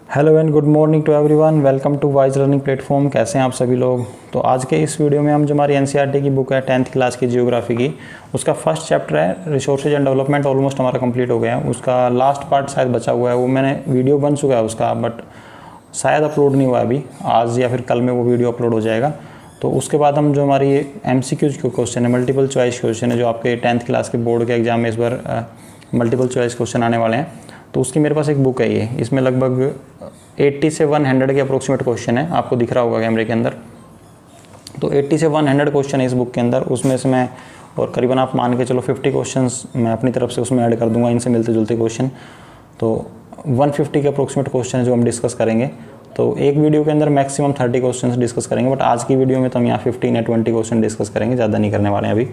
Hello and good morning to everyone, welcome to wise learning platform. कैसे हैं आप सभी लोग। तो आज के इस वीडियो में हम जो हमारी एनसीईआरटी की बुक है 10th क्लास की जियोग्राफी की, उसका फर्स्ट चैप्टर है रिसोर्सेज एंड डेवलपमेंट। ऑलमोस्ट हमारा कंप्लीट हो गया है। उसका लास्ट पार्ट शायद बचा हुआ है, वो मैंने वीडियो बन चुका है उसका, बट शायद अपलोड नहीं हुआ अभी। आज या फिर कल में वो वीडियो अपलोड हो जाएगा। तो उसके बाद हम जो हमारी एमसीक्यूज के क्वेश्चन है, मल्टीपल चॉइस क्वेश्चन है, जो आपके 10th क्लास के बोर्ड के एग्जाम में इस बार मल्टीपल चॉइस क्वेश्चन आने वाले हैं। तो उसकी मेरे पास एक बुक है ये, इसमें लगभग 80 से 100 के अप्रोक्सीमेट क्वेश्चन है। आपको दिख रहा होगा कैमरे के अंदर। तो 80 से 100 क्वेश्चन है इस बुक के अंदर। उसमें से मैं और करीबन आप मान के चलो 50 क्वेश्चंस मैं अपनी तरफ से उसमें ऐड कर दूंगा, इनसे मिलते जुलते क्वेश्चन। तो 150 के अप्रोक्सीमेट क्वेश्चन है जो हम डिस्कस करेंगे। तो एक वीडियो के अंदर मैक्सिमम 30 क्वेश्चन डिस्कस करेंगे, बट आज की वीडियो में तो हम यहाँ 15 या 20 क्वेश्चन डिस्कस करेंगे, ज़्यादा नहीं करने वाले हैं अभी।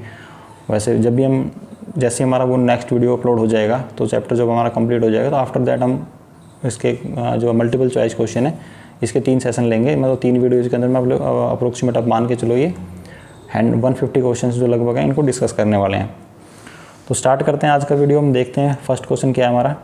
वैसे जब भी हम जैसे हमारा वो नेक्स्ट वीडियो अपलोड हो जाएगा, तो चैप्टर जब हमारा कंप्लीट हो जाएगा, तो आफ्टर दैट हम इसके जो मल्टीपल चॉइस क्वेश्चन है इसके 3 सेशन लेंगे। मतलब 3 वीडियोज़ के अंदर मैं अप्रोक्सीमेट आप मान के चलो ये 150 क्वेश्चन जो लगभग हैं इनको डिस्कस करने वाले हैं। तो स्टार्ट करते हैं आज का वीडियो। हम देखते हैं फर्स्ट क्वेश्चन क्या है हमारा।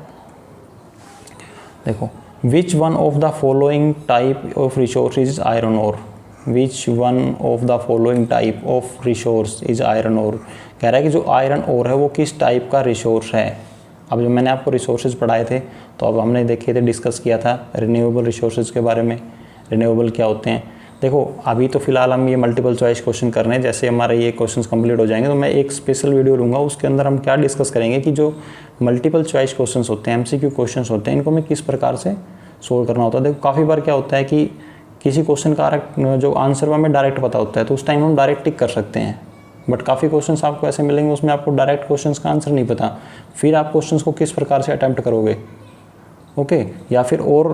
देखो, which one of the following type of resource is iron ore. Which one of the following type of resource is iron ore. कह रहा है कि जो आयरन ओर है वो किस टाइप का रिसोर्स है। अब जब मैंने आपको रिसोर्सेज पढ़ाए थे तो अब हमने देखे थे, डिस्कस किया था रिन्यूएबल रिसोर्सेज के बारे में। रिन्यूएबल क्या होते हैं। देखो अभी तो फिलहाल हम ये मल्टीपल चॉइस क्वेश्चन कर रहे हैं। जैसे हमारे ये क्वेश्चंस कंप्लीट हो जाएंगे तो मैं एक स्पेशल वीडियो लूँगा, उसके अंदर हम क्या डिस्कस करेंगे कि जो मल्टीपल चॉइस क्वेश्चंस होते हैं, एमसीक्यू क्वेश्चंस होते हैं, इनको हमें किस प्रकार से सोल्व करना होता है। देखो काफ़ी बार क्या होता है कि किसी क्वेश्चन का जो आंसर हमें डायरेक्ट पता होता है, तो उस टाइम हम डायरेक्ट टिक कर सकते हैं। बट काफ़ी क्वेश्चंस आपको ऐसे मिलेंगे उसमें आपको डायरेक्ट क्वेश्चंस का आंसर नहीं पता, फिर आप क्वेश्चंस को किस प्रकार से अटैम्प्ट करोगे। ओके, या फिर और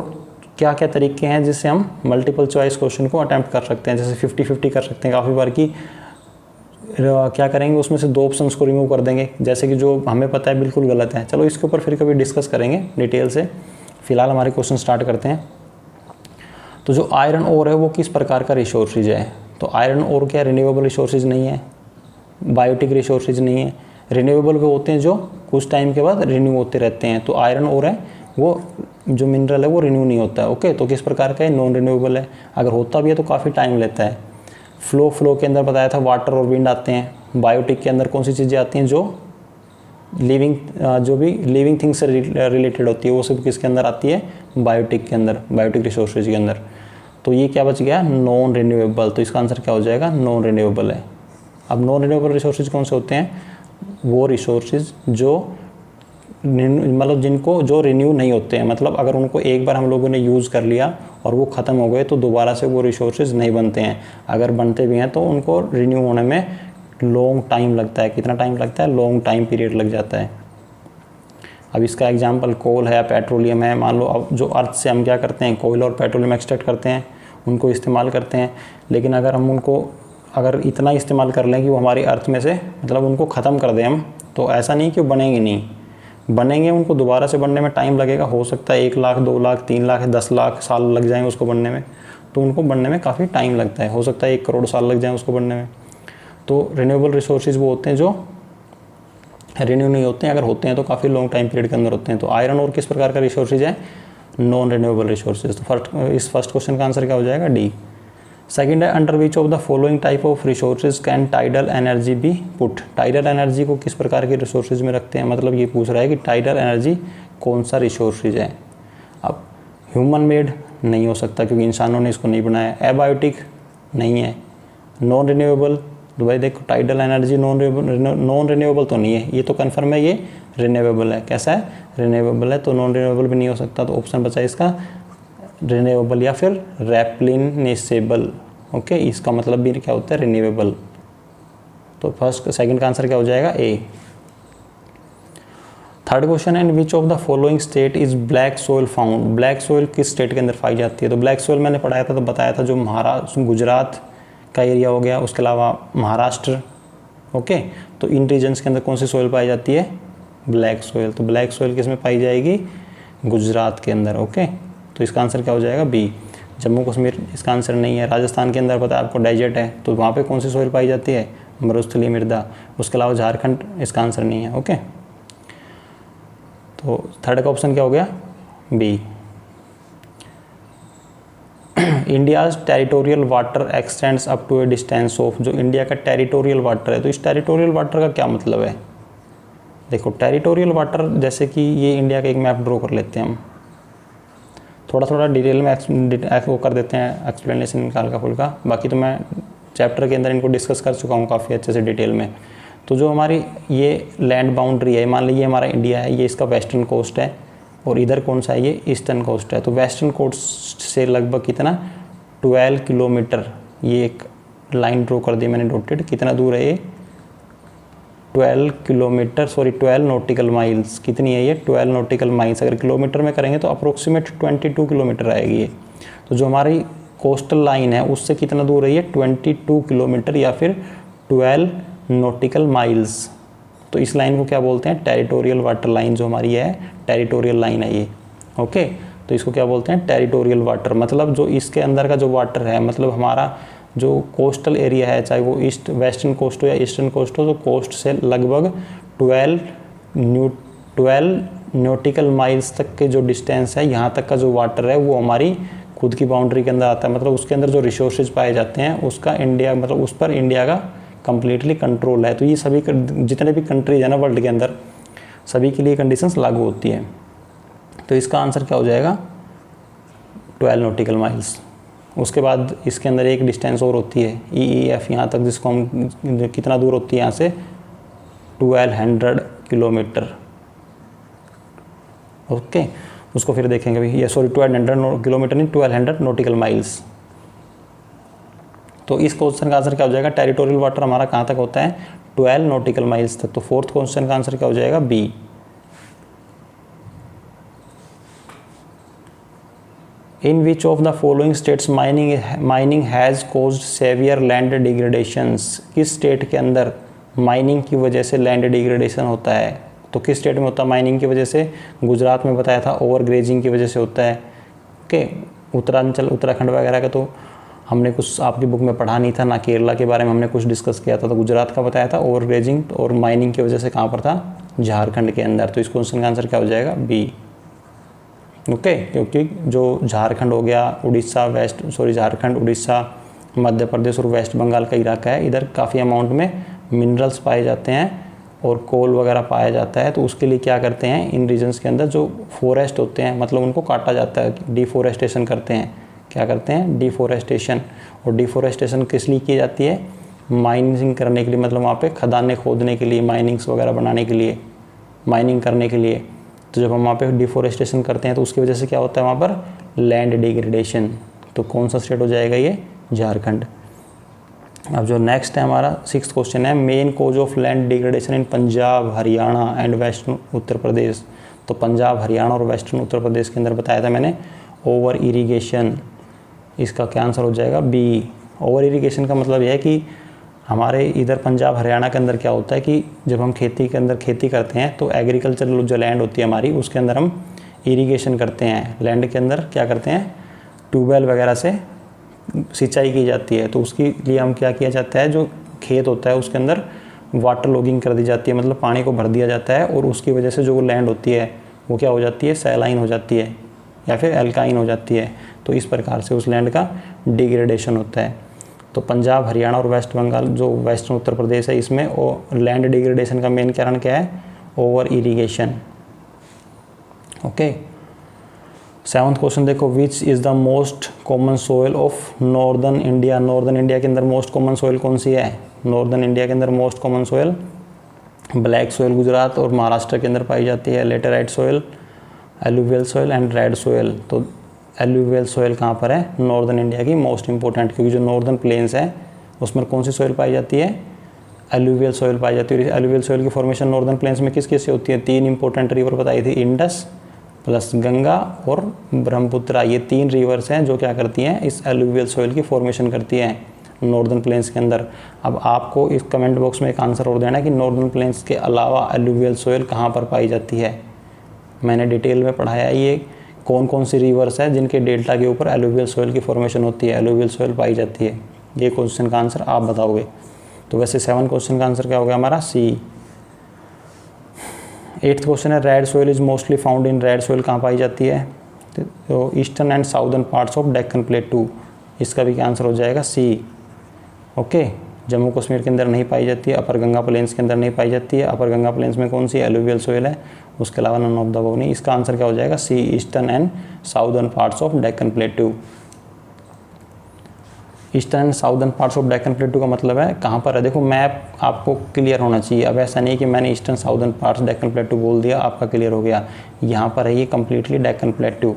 क्या क्या तरीके हैं जिससे हम मल्टीपल चॉइस क्वेश्चन को अटैम्प्ट कर सकते हैं। जैसे 50-50 कर सकते हैं काफ़ी बार की। क्या करेंगे, उसमें से 2 ऑप्शंस को रिमूव कर देंगे, जैसे कि जो हमें पता है बिल्कुल गलत है। चलो इसके ऊपर फिर कभी डिस्कस करेंगे डिटेल से। फिलहाल हमारे क्वेश्चन स्टार्ट करते हैं। तो जो आयरन ओर है वो किस प्रकार का रिसोर्सेज है। तो आयरन ओर क्या रिन्यूएबल रिसोर्सेज नहीं है, बायोटिक रिसोर्सेज नहीं है। रिन्यूएबल वो होते हैं जो कुछ टाइम के बाद रिन्यू होते रहते हैं। तो आयरन ओर है वो जो मिनरल है वो रिन्यू नहीं होता है। ओके, तो किस प्रकार का है, नॉन रिन्यूएबल है। अगर होता भी है तो काफ़ी टाइम लेता है। फ्लो के अंदर बताया था वाटर और विंड आते हैं। बायोटिक के अंदर कौन सी चीज़ें आती हैं, जो लिविंग थिंग्स से रिलेटेड होती है, वो सब किसके अंदर आती है, बायोटिक के अंदर, बायोटिक रिसोर्सेज के अंदर। तो ये क्या बच गया, नॉन रिन्यूएबल। तो इसका आंसर क्या हो जाएगा, नॉन रिन्यूएबल है। अब नॉन रिन्यूएबल रिसोर्सेज कौन से होते हैं, वो रिसोर्सेज जो मतलब जिनको जो रिन्यू नहीं होते हैं। मतलब अगर उनको एक बार हम लोगों ने यूज़ कर लिया और वो ख़त्म हो गए तो दोबारा से वो रिसोर्सेज नहीं बनते हैं। अगर बनते भी हैं तो उनको रिन्यू होने में लॉन्ग टाइम लगता है। कितना टाइम लगता है, लॉन्ग टाइम पीरियड लग जाता है। अब इसका एग्जांपल कोल है, पेट्रोलियम है। मान लो अब जो अर्थ से हम क्या करते हैं, कोयल और पेट्रोलियम एक्सट्रैक्ट करते हैं, उनको इस्तेमाल करते हैं। लेकिन अगर हम उनको इतना इस्तेमाल कर लें कि वो हमारी अर्थ में से मतलब उनको ख़त्म कर दें हम, तो ऐसा नहीं कि वो बनेंगे नहीं, बनेंगे। उनको दोबारा से बनने में टाइम लगेगा। हो सकता है 1 लाख, 2 लाख, 3 लाख, 10 लाख साल लग जाएँ उसको बनने में। तो उनको बनने में काफ़ी टाइम लगता है। हो सकता है 1 करोड़ साल लग जाए उसको बनने में। तो रिन्यूएबल रिसोर्सेज वो होते हैं जो रिन्यू नहीं होते हैं। अगर होते हैं तो काफ़ी लॉन्ग टाइम पीरियड के अंदर होते हैं। तो आयरन और किस प्रकार का रिसोर्सेज है, नॉन रिन्यूएबल रिसोर्सेज। तो इस फर्स्ट क्वेश्चन का आंसर क्या हो जाएगा, डी। सेकंड है, under which of the following type of resources can tidal energy B put. Tidal energy को किस प्रकार के रिसोर्सेज में रखते हैं। मतलब ये पूछ रहा है कि टाइडल एनर्जी कौन सा रिसोर्सेज है। अब ह्यूमन मेड नहीं हो सकता क्योंकि इंसानों ने इसको नहीं बनाया। एबायोटिक नहीं है। नॉन रिन्यूएबल, तो भाई देखो टाइडल एनर्जी नॉन रिन्यूएबल तो नहीं है, ये तो कन्फर्म है ये रिन्यूएबल है। कैसा है, रिन्यूएबल है। तो नॉन रिन्यूएबल भी नहीं हो सकता। तो ऑप्शन बचा इसका रिन्यूएबल या फिर रेप्लिनेसेबल। ओके, इसका मतलब भी क्या होता है, रिन्यूएबल। तो सेकंड का आंसर क्या हो जाएगा, ए। थर्ड क्वेश्चन है, in which of the following state is black soil found. Black soil किस स्टेट के अंदर पाई जाती है। तो ब्लैक सोइल मैंने पढ़ाया था, तो बताया था जो महाराष्ट्र, गुजरात का एरिया हो गया, उसके अलावा महाराष्ट्र। ओके, तो इन रीजन्स के अंदर कौन सी सोइल पाई जाती है, ब्लैक सोइल। तो ब्लैक सोइल किस में पाई जाएगी, गुजरात के अंदर। ओके, तो इसका आंसर क्या हो जाएगा, बी। जम्मू कश्मीर इसका आंसर नहीं है। राजस्थान के अंदर पता है आपको डेजर्ट है, तो वहाँ पे कौन सी सोइल पाई जाती है, मरुस्थलीय मृदा। उसके अलावा झारखंड इसका आंसर नहीं है। ओके, तो थर्ड का ऑप्शन क्या हो गया, B. India's territorial water extends up to a distance of, जो इंडिया का टेरिटोरियल वाटर है, तो इस टेरिटोरियल वाटर का क्या मतलब है? देखो टेरिटोरियल वाटर, जैसे कि ये इंडिया का एक मैप ड्रॉ कर लेते हैं हम, थोड़ा थोड़ा डिटेल में वो कर देते हैं, एक्सप्लेनेशन निकाल का फुल का, बाकी तो मैं चैप्टर के अंदर इनको डिस्कस कर चुका हूँ काफ़ी अच्छे से डिटेल में। तो जो हमारी ये लैंड बाउंड्री है, मान लीजिए हमारा इंडिया है, ये इसका वेस्टर्न कोस्ट है, और इधर कौन सा है, ये ईस्टर्न कोस्ट है। तो वेस्टर्न कोस्ट से लगभग कितना 12 किलोमीटर, ये एक लाइन ड्रॉ कर दी मैंने डॉटेड, कितना दूर है ये 12 किलोमीटर, सॉरी 12 नॉटिकल माइल्स, कितनी है ये 12 नॉटिकल माइल्स, अगर किलोमीटर में करेंगे तो अप्रोक्सीमेट 22 किलोमीटर आएगी ये। तो जो हमारी कोस्टल लाइन है उससे कितना दूर है ये 22 किलोमीटर या फिर 12 नॉटिकल माइल्स। तो इस लाइन को क्या बोलते हैं, टेरिटोरियल वाटर लाइन, जो हमारी है टेरिटोरियल लाइन है ये। ओके, तो इसको क्या बोलते हैं, टेरिटोरियल वाटर, मतलब जो इसके अंदर का जो वाटर है, मतलब हमारा जो कोस्टल एरिया है, चाहे वो ईस्ट वेस्टर्न कोस्ट हो या ईस्टर्न कोस्ट हो, तो कोस्ट से लगभग 12 नॉटिकल माइल्स तक के जो डिस्टेंस है, यहाँ तक का जो वाटर है वो हमारी खुद की बाउंड्री के अंदर आता है। मतलब उसके अंदर जो रिसोर्सेज पाए जाते हैं उसका इंडिया, मतलब उस पर इंडिया का कंप्लीटली कंट्रोल है। तो ये सभी जितने भी कंट्रीज है ना वर्ल्ड के अंदर, सभी के लिए कंडीशंस लागू होती है। तो इसका आंसर क्या हो जाएगा 12 नॉटिकल माइल्स। उसके बाद इसके अंदर एक डिस्टेंस और होती है EEF यहाँ तक, जिसको हम कितना दूर होती है यहाँ से 1200 किलोमीटर। ओके, उसको फिर देखेंगे भी, ये सॉरी 1200 किलोमीटर नहीं 1200 नॉटिकल माइल्स। तो इस क्वेश्चन का आंसर क्या हो जाएगा, टेरिटोरियल वाटर हमारा कहाँ तक होता है 12 नॉटिकल माइल्स तक। तो फोर्थ क्वेश्चन का आंसर क्या हो जाएगा B. In which of the following states mining has caused severe land degradations, किस स्टेट के अंदर माइनिंग की वजह से लैंड डिग्रेडेशन होता है? तो किस स्टेट में होता है माइनिंग की वजह से? गुजरात में बताया था ओवर ग्रेजिंग की वजह से होता है। ओके, उत्तरांचल उत्तराखंड वगैरह का तो हमने कुछ आपकी बुक में पढ़ा नहीं था, ना केरला के बारे में हमने कुछ डिस्कस किया था। तो गुजरात का बताया था ओवर ग्रेजिंग और माइनिंग की वजह से कहाँ पर था, झारखंड के अंदर। तो इस क्वेश्चन का आंसर क्या हो जाएगा बी। ओके, क्योंकि जो झारखंड हो गया, उड़ीसा झारखंड, उड़ीसा, मध्य प्रदेश और वेस्ट बंगाल का इलाका है, इधर काफ़ी अमाउंट में मिनरल्स पाए जाते हैं और कोल वगैरह पाया जाता है। तो उसके लिए क्या करते हैं, इन रीजन्स के अंदर जो फॉरेस्ट होते हैं, मतलब उनको काटा जाता है, डिफॉरेस्टेशन करते हैं। क्या करते हैं, डिफॉरेस्टेशन। और डिफॉरेस्टेशन किस लिए की जाती है, माइनिंग करने के लिए, मतलब वहाँ पे खदानें खोदने के लिए, माइनिंग्स वगैरह बनाने के लिए, माइनिंग करने के लिए। तो जब हम वहाँ पे डिफॉरेस्टेशन करते हैं तो उसकी वजह से क्या होता है वहाँ पर लैंड डिग्रेडेशन। तो कौन सा स्टेट हो जाएगा ये, झारखंड। अब जो नेक्स्ट है हमारा 6th क्वेश्चन है, main cause of land degradation in Punjab, Haryana and western Uttar Pradesh. तो पंजाब, हरियाणा और वेस्टर्न उत्तर प्रदेश के अंदर बताया था मैंने ओवर इरीगेशन। इसका क्या आंसर हो जाएगा बी। ओवर इरीगेशन का मतलब यह है कि हमारे इधर पंजाब हरियाणा के अंदर क्या होता है कि जब हम खेती के अंदर खेती करते हैं तो एग्रीकल्चरल जो लैंड होती है हमारी, उसके अंदर हम इरीगेशन करते हैं। लैंड के अंदर क्या करते हैं, ट्यूबवेल वगैरह से सिंचाई की जाती है। तो उसके लिए हम क्या किया जाता है, जो खेत होता है उसके अंदर वाटर लॉगिंग कर दी जाती है, मतलब पानी को भर दिया जाता है। और उसकी वजह से जो लैंड होती है वो क्या हो जाती है, सैलाइन हो जाती है या फिर एल्काइन हो जाती है। तो इस प्रकार से उस लैंड का डिग्रेडेशन होता है। तो पंजाब, हरियाणा और वेस्ट बंगाल, जो वेस्टर्न उत्तर प्रदेश है, इसमें लैंड डिग्रेडेशन का मेन कारण क्या है, over irrigation. Okay, 7th question देखो, which is the most common soil of northern India. Northern India के अंदर मोस्ट कॉमन सोयल कौन सी है, नॉर्दर्न इंडिया के अंदर most common soil black soil Gujarat और महाराष्ट्र के अंदर पाई जाती है, laterite soil, alluvial soil and red soil. तो एलुवियल सोयल कहाँ पर है, नॉर्दर्न इंडिया की मोस्ट इंपॉर्टेंट, क्योंकि जो नॉर्दर्न प्लेन्स है उसमें कौन सी सोयल पाई जाती है, एलुवियल सोयल पाई जाती है। एलुवियल सोयल की फॉर्मेशन नॉर्दर्न प्लेन्स में किस किस से होती है, 3 इंपॉर्टेंट रिवर बताई थी, इंडस प्लस गंगा और ब्रह्मपुत्रा। ये 3 रिवर्स हैं जो क्या करती हैं, इस एलुवियल सोयल की फॉर्मेशन करती हैं नॉर्दर्न प्लेन्स के अंदर। अब आपको इस कमेंट बॉक्स में एक आंसर और देना है कि नॉर्दर्न प्लेन्स के अलावा एलुवियल सोयल कहाँ पर पाई जाती है। मैंने डिटेल में पढ़ाया ये कौन कौन सी रिवर्स है जिनके डेल्टा के ऊपर एलुवियल सोयल की फॉर्मेशन होती है, एलुवियल सोयल पाई जाती है। ये क्वेश्चन का आंसर आप बताओगे। तो वैसे 7 क्वेश्चन का आंसर क्या हो गया हमारा, सी। 8th क्वेश्चन है, red soil is mostly found in, red soil कहाँ पाई जाती है, तो eastern and southern parts of Deccan प्लेटू, इसका भी क्या आंसर हो जाएगा सी। ओके, जम्मू कश्मीर के अंदर नहीं पाई जाती है, अपर गंगा प्लेन्स के अंदर नहीं पाई जाती है। अपर गंगा प्लेन्स में कौन सी एलुवियल सोइल है, उसके अलावा नन ऑफ द अबव नहीं। इसका आंसर क्या हो जाएगा C, eastern and southern parts of Deccan plateau. Eastern and southern parts of Deccan plateau का मतलब है कहाँ पर है। देखो मैप आपको क्लियर होना चाहिए। अब ऐसा नहीं कि मैंने ईस्टर्न साउदर्न पार्ट्स डेक्कन प्लेटू बोल दिया आपका क्लियर हो गया, यहाँ पर है ये कम्प्लीटली डेक्कन प्लेटू।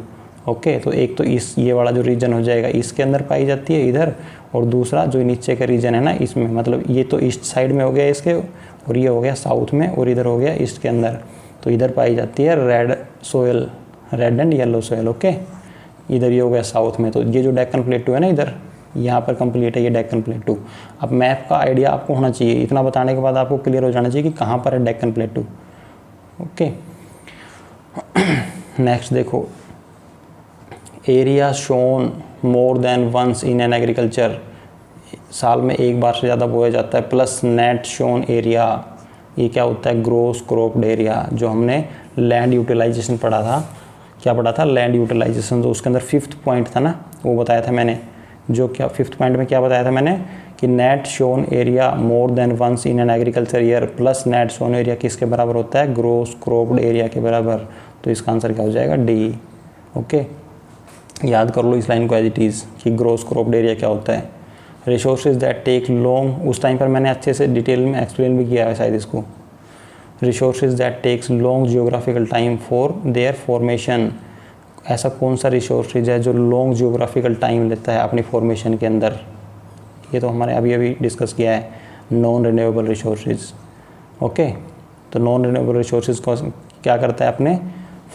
ओके, तो एक तो इस ये वाला जो रीजन हो जाएगा इसके अंदर पाई जाती है इधर, और दूसरा जो नीचे का रीजन है ना इसमें, मतलब ये तो ईस्ट साइड में हो गया इसके, और ये हो गया साउथ में, और इधर हो गया ईस्ट के अंदर। तो इधर पाई जाती है red soil, red and yellow soil. Okay, इधर ये हो गया साउथ में। तो ये जो डेक्कन प्लेटू है ना इधर, यहाँ पर कंप्लीट है ये डेक्कन प्लेटू। अब मैप का आइडिया आपको होना चाहिए, इतना बताने के बाद आपको क्लियर हो जाना चाहिए कि कहाँ पर है डेक्कन प्लेटू। ओके, नेक्स्ट देखो, area sown more than once in an agriculture, साल में एक बार से ज़्यादा बोया जाता है, प्लस नेट शोन एरिया, ये क्या होता है ग्रोस क्रॉप्ड एरिया। जो हमने लैंड यूटिलाइजेशन पढ़ा था, क्या पढ़ा था लैंड यूटिलाइजेशन, तो उसके अंदर 5th पॉइंट था ना, वो बताया था मैंने। जो क्या 5th पॉइंट में क्या बताया था मैंने कि net sown area more than once in an agriculture year plus net sown area किसके बराबर होता है, ग्रोस क्रॉप्ड एरिया के बराबर। तो इसका आंसर क्या हो जाएगा डी। ओके, याद कर लो इस लाइन को एज इट इज़ कि ग्रोस क्रॉप्ड एरिया क्या होता है। रिसोर्सेज दैट टेक लॉन्ग, उस टाइम पर मैंने अच्छे से डिटेल में एक्सप्लेन भी किया है शायद इसको। Resources that takes long geographical time for their formation, ऐसा कौन सा रिसोर्सेज है जो लॉन्ग जियोग्राफिकल टाइम लेता है अपनी फॉर्मेशन के अंदर। ये तो हमारे अभी अभी डिस्कस किया है, नॉन रिन्यूएबल रिसोर्सेज। ओके, तो नॉन रिन्यूएबल रिसोर्सेज को क्या करता है अपने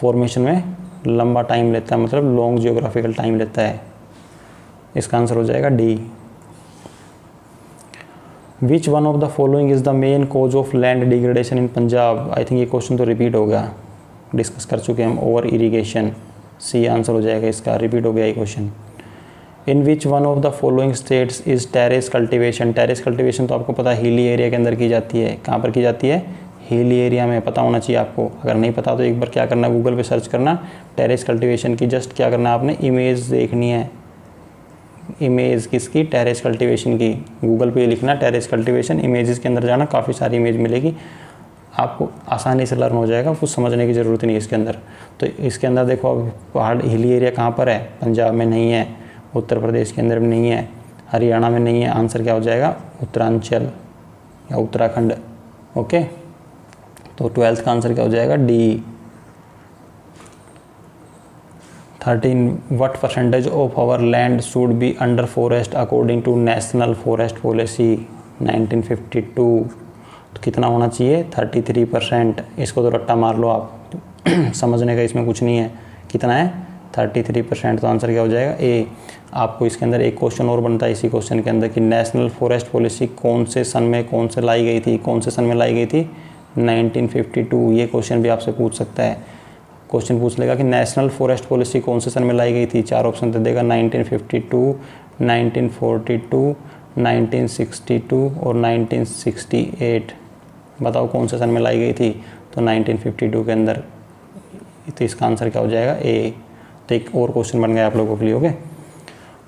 फॉर्मेशन में लंबा टाइम लेता है, मतलब लॉन्ग जियोग्राफिकल टाइम लेता है। इसका आंसर हो जाएगा D. Which one of the following is the main cause of land degradation in Punjab. I think ये क्वेश्चन तो रिपीट हो गया, डिस्कस कर चुके हैं हम, ओवर इरीगेशन। सी आंसर हो जाएगा इसका, रिपीट हो गया ये question. In which one of the following states is terrace cultivation. Terrace cultivation तो आपको पता है हिली एरिया के अंदर की जाती है। कहाँ पर की जाती है, हिली एरिया में, पता होना चाहिए आपको। अगर नहीं पता तो एक बार क्या करना, गूगल पे सर्च करना टेरेस कल्टीवेशन की। जस्ट क्या करना है आपने, इमेज देखनी है, इमेज किसकी, टेरेस कल्टीवेशन की। गूगल पे लिखना टेरेस कल्टीवेशन, इमेजेस के अंदर जाना, काफ़ी सारी इमेज मिलेगी आपको, आसानी से लर्न हो जाएगा, कुछ समझने की ज़रूरत नहीं है इसके अंदर। तो इसके अंदर देखो अब पहाड़ हिली एरिया कहाँ पर है, पंजाब में नहीं है, उत्तर प्रदेश के अंदर भी नहीं है, हरियाणा में नहीं है। आंसर क्या हो जाएगा, उत्तरांचल या उत्तराखंड। ओके, तो 12th का आंसर क्या हो जाएगा D. 13 what percentage of our land should be under forest according to national forest policy 1952। तो कितना होना चाहिए, 33%। इसको तो रट्टा मार लो आप, समझने का इसमें कुछ नहीं है। कितना है, 33%। तो आंसर क्या हो जाएगा ए। आपको इसके अंदर एक क्वेश्चन और बनता है इसी क्वेश्चन के अंदर कि नेशनल फॉरेस्ट पॉलिसी कौन से सन में कौन से लाई गई थी, कौन से सन में लाई गई थी, 1952। ये क्वेश्चन भी आपसे पूछ सकता है। क्वेश्चन पूछ लेगा कि नेशनल फॉरेस्ट पॉलिसी कौन से सन में लाई गई थी, 4 ऑप्शन दे देगा, 1952, 1942, 1962 और 1968। बताओ कौन से सन में लाई गई थी, तो 1952 के अंदर। तो इसका आंसर क्या हो जाएगा ए। तो एक और क्वेश्चन बन गया आप लोगों के लिए। ओके,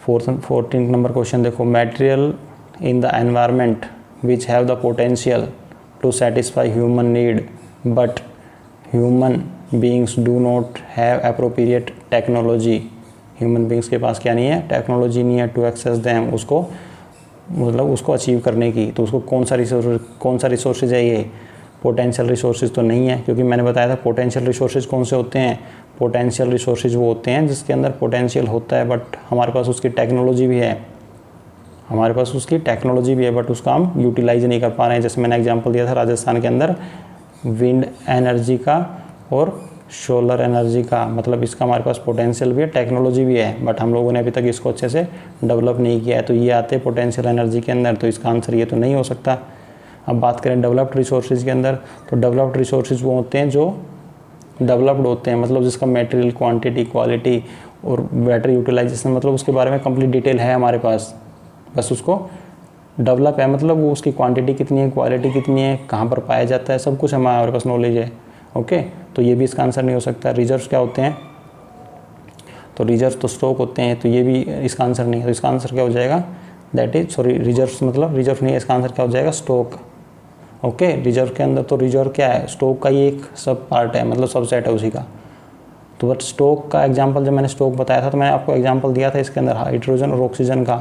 14 नंबर क्वेश्चन देखो, material in the environment which have the potential to satisfy human need but human beings do not have appropriate technology। human beings के पास क्या नहीं है, टेक्नोलॉजी नहीं है to access them, उसको मतलब उसको अचीव करने की। तो उसको कौन सा रिसोर्सेज है ये, पोटेंशियल रिसोर्सेज तो नहीं है, क्योंकि मैंने बताया था पोटेंशियल रिसोर्सेज कौन से होते हैं। पोटेंशियल रिसोर्सेज वो होते हैं जिसके अंदर पोटेंशियल होता है बट हमारे पास उसकी टेक्नोलॉजी भी है, हमारे पास उसकी टेक्नोलॉजी भी है बट उसका हम यूटिलाइज नहीं कर पा रहे हैं। जैसे मैंने एग्जांपल दिया था राजस्थान के अंदर विंड एनर्जी का और सोलर एनर्जी का, मतलब इसका हमारे पास पोटेंशियल भी है, टेक्नोलॉजी भी है, बट हम लोगों ने अभी तक इसको अच्छे से डेवलप नहीं किया है। तो ये आते हैं पोटेंशियल एनर्जी के अंदर, तो इसका आंसर ये तो नहीं हो सकता। अब बात करें डेवलप्ड रिसोर्सेज के अंदर, तो डेवलप्ड रिसोर्सेज वो होते हैं जो डेवलप्ड होते हैं, मतलब जिसका मटेरियल क्वांटिटी, क्वालिटी और बेटर यूटिलाइजेशन, मतलब उसके बारे में कंप्लीट डिटेल है हमारे पास, बस उसको डेवलप है, मतलब वो उसकी क्वांटिटी कितनी है, क्वालिटी कितनी है, कहाँ पर पाया जाता है, सब कुछ हमारे पास नॉलेज है। ओके, तो ये भी इसका आंसर नहीं हो सकता। रिजर्व्स क्या होते हैं, तो रिजर्व तो स्टॉक होते हैं, तो ये भी इसका आंसर नहीं है। तो इसका आंसर क्या हो जाएगा, दैट इज सॉरी रिजर्व मतलब रिजर्व नहीं है, इसका आंसर क्या हो जाएगा स्टॉक। ओके, रिजर्व के अंदर तो रिजर्व क्या है, स्टॉक का ही एक सब पार्ट है, मतलब सबसेट है उसी का। तो बट स्टॉक का एग्जांपल जब मैंने स्टॉक बताया था तो मैंने आपको एग्जांपल दिया था इसके अंदर हाइड्रोजन और ऑक्सीजन का,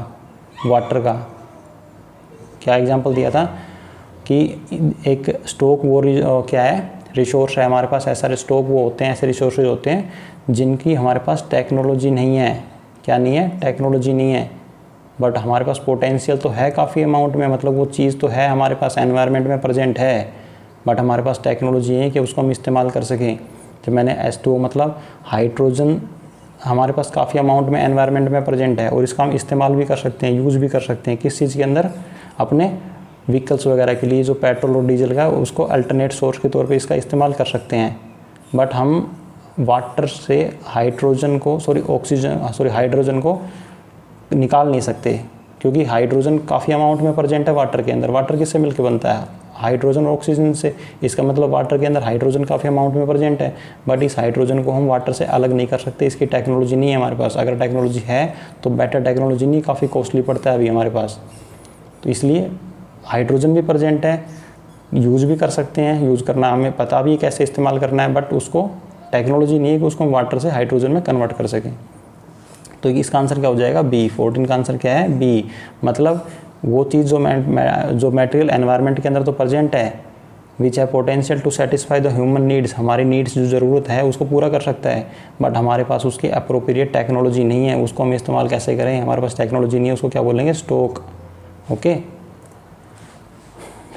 वाटर का। क्या एग्जांपल दिया था कि एक स्टॉक वो क्या है, रिसोर्स है हमारे पास। ऐसा स्टॉक वो होते हैं, ऐसे रिसोर्सेज होते हैं जिनकी हमारे पास टेक्नोलॉजी नहीं है। क्या नहीं है, टेक्नोलॉजी नहीं है, बट हमारे पास पोटेंशियल तो है काफ़ी अमाउंट में, मतलब वो चीज़ तो है हमारे पास, एनवायरनमेंट में प्रेजेंट है, बट हमारे पास टेक्नोलॉजी है कि उसको हम इस्तेमाल कर सकें। तो मैंने H2O मतलब हाइड्रोजन हमारे पास काफ़ी अमाउंट में एनवायरनमेंट में प्रेजेंट है और इसका हम इस्तेमाल भी कर सकते हैं, यूज़ भी कर सकते हैं। किस चीज़ के अंदर, अपने व्हीकल्स वगैरह के लिए जो पेट्रोल और डीजल का उसको अल्टरनेट सोर्स के तौर पे इसका इस्तेमाल कर सकते हैं। बट हम वाटर से हाइड्रोजन को हाइड्रोजन को निकाल नहीं सकते, क्योंकि हाइड्रोजन काफ़ी अमाउंट में प्रेजेंट है वाटर के अंदर। वाटर किससे मिलकर बनता है, हाइड्रोजन और ऑक्सीजन से। इसका मतलब वाटर के अंदर हाइड्रोजन काफ़ी अमाउंट में प्रेजेंट है, बट इस हाइड्रोजन को हम वाटर से अलग नहीं कर सकते, इसकी टेक्नोलॉजी नहीं है हमारे पास। अगर टेक्नोलॉजी है तो बेटर टेक्नोलॉजी नहीं, काफ़ी कॉस्टली पड़ता है अभी हमारे पास। तो इसलिए हाइड्रोजन भी प्रेजेंट है, यूज़ भी कर सकते हैं, यूज़ करना हमें पता भी कैसे इस्तेमाल करना है, बट उसको टेक्नोलॉजी नहीं है कि उसको हम वाटर से हाइड्रोजन में कन्वर्ट कर सकें। तो इसका आंसर क्या हो जाएगा, बी। 14 का आंसर क्या है, बी। मतलब वो चीज़ जो मटेरियल एनवायरनमेंट के अंदर तो प्रेजेंट है, विच है potential to satisfy the human needs, हमारी नीड्स जो ज़रूरत है उसको पूरा कर सकता है, बट हमारे पास उसकी अप्रोप्रिएट टेक्नोलॉजी नहीं है, उसको हम इस्तेमाल कैसे करें, हमारे पास टेक्नोलॉजी नहीं है, उसको क्या बोलेंगे, स्टॉक। ओके,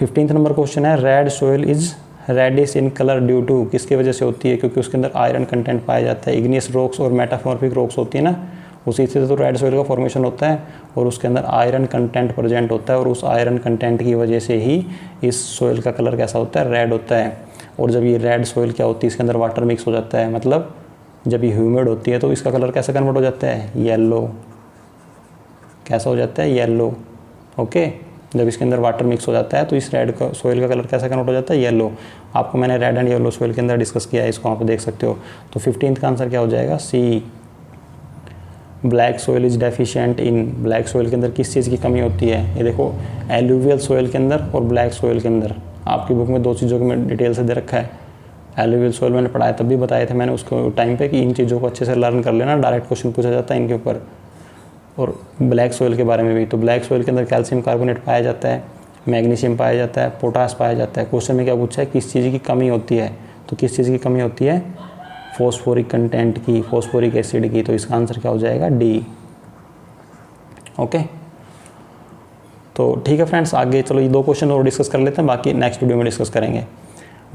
15 नंबर क्वेश्चन है, red soil is reddish in colour due to, किसकी वजह से होती है, क्योंकि उसके अंदर आयरन कंटेंट पाया जाता है। इग्नियस रॉक्स और मेटामॉर्फिक रॉक्स होती है ना, उसी से तो रेड सोयल का फॉर्मेशन होता है और उसके अंदर आयरन कंटेंट प्रेजेंट होता है, और उस आयरन कंटेंट की वजह से ही इस सोयल का कलर कैसा होता है, रेड होता है। और जब ये रेड सोयल क्या होती है, इसके अंदर वाटर मिक्स हो जाता है, मतलब जब ये ह्यूमिड होती है तो इसका कलर कैसा कन्वर्ट हो जाता है, येलो। कैसा हो जाता है, येलो। ओके, जब इसके अंदर वाटर मिक्स हो जाता है तो इस रेड का सोयल का कलर कैसा कन्वर्ट हो जाता है, येलो। आपको मैंने रेड एंड येलो सोयल के अंदर डिस्कस किया है, इसको आप देख सकते हो। तो 15 का आंसर क्या हो जाएगा, C. Black soil is deficient in, black soil के अंदर किस चीज़ की कमी होती है, ये देखो, एलुवियल सोयल के अंदर और ब्लैक सोयल के अंदर। आपकी बुक में दो चीज़ों को डिटेल से दे रखा है। एलुवियल सोयल मैंने पढ़ाया, तब भी बताए थे मैंने उसको टाइम पे कि इन चीज़ों को अच्छे से लर्न कर लेना, डायरेक्ट क्वेश्चन पूछा जाता है इनके ऊपर। और ब्लैक सोयल के बारे में भी, तो ब्लैक सोयल के अंदर कैल्शियम कार्बोनेट पाया जाता है, मैग्नीशियम पाया जाता है, पोटास पाया जाता है। क्वेश्चन में क्या पूछा है, किस चीज़ की कमी होती है, तो किस चीज़ की कमी होती है, फॉस्फोरिक कंटेंट की, फॉस्फोरिक एसिड की। तो इसका आंसर क्या हो जाएगा, डी। ओके, तो ठीक है फ्रेंड्स, आगे चलो ये दो क्वेश्चन और डिस्कस कर लेते हैं, बाकी नेक्स्ट वीडियो में डिस्कस करेंगे।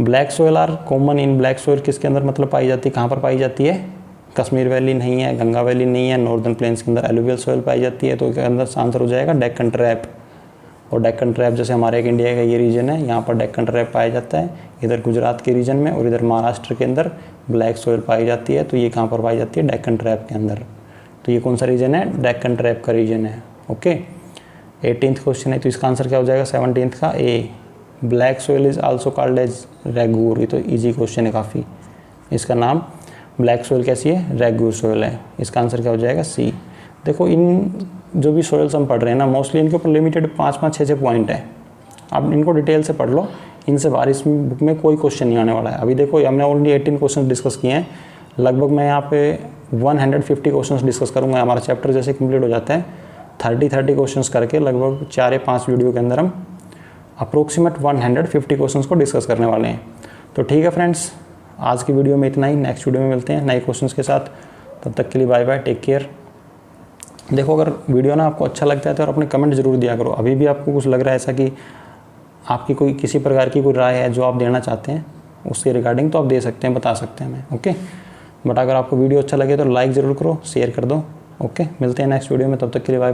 Black soil are common in, black soil किसके अंदर मतलब पाई जाती है, कहाँ पर पाई जाती है, कश्मीर वैली नहीं है, गंगा वैली नहीं है, नॉर्दर्न प्लेन्स के अंदर एलुवियल सोयल पाई जाती है। तो इसके अंदर आंसर हो जाएगा डेक्कन ट्रैप। और डेक्कन ट्रैप जैसे हमारे एक इंडिया का ये रीजन है, यहाँ पर डेक्कन ट्रैप पाया जाता है, इधर गुजरात के रीजन में, और इधर महाराष्ट्र के अंदर ब्लैक सोयल पाई जाती है। तो ये कहाँ पर पाई जाती है, डेक्कन ट्रैप के अंदर। तो ये कौन सा रीजन है, डेक्कन ट्रैप का रीजन है। ओके, 18th क्वेश्चन है, तो इसका आंसर क्या हो जाएगा, 17th का A. Black soil is also called as regur, ये तो ईजी क्वेश्चन है काफ़ी। इसका नाम ब्लैक सोयल कैसी है, रेगूर सोयल है। इसका आंसर क्या हो जाएगा, सी। देखो, इन जो भी सोयल्स हम पढ़ रहे हैं ना, मोस्टली इनके ऊपर लिमिटेड 5-5, 6-6 पॉइंट है। आप इनको डिटेल से पढ़ लो, इनसे बाहर इस बुक में कोई क्वेश्चन नहीं आने वाला है। अभी देखो, हमने ऑलरेडी 18 क्वेश्चन डिस्कस किए हैं, लगभग मैं यहाँ पे 150 क्वेश्चन डिस्कस करूँगा। हमारा चैप्टर जैसे कंप्लीट हो जाता है, 30 क्वेश्चन करके लगभग 4 या 5 वीडियो के अंदर हम अप्रोक्सीमेट 150 क्वेश्चन को डिस्कस करने वाले हैं। तो ठीक है फ्रेंड्स, आज की वीडियो में इतना ही। नेक्स्ट वीडियो में मिलते हैं नए क्वेश्चंस के साथ, तब तक के लिए बाय बाय, टेक केयर। देखो, अगर वीडियो ना आपको अच्छा लगता है तो अपने कमेंट जरूर दिया करो। अभी भी आपको कुछ लग रहा है ऐसा कि आपकी कोई किसी प्रकार की कोई राय है जो आप देना चाहते हैं उसके रिगार्डिंग, तो आप दे सकते हैं, बता सकते हैं हमें। ओके, बट अगर आपको वीडियो अच्छा लगे तो लाइक ज़रूर करो, शेयर कर दो। ओके, मिलते हैं नेक्स्ट वीडियो में, तब तक के लिए बाय।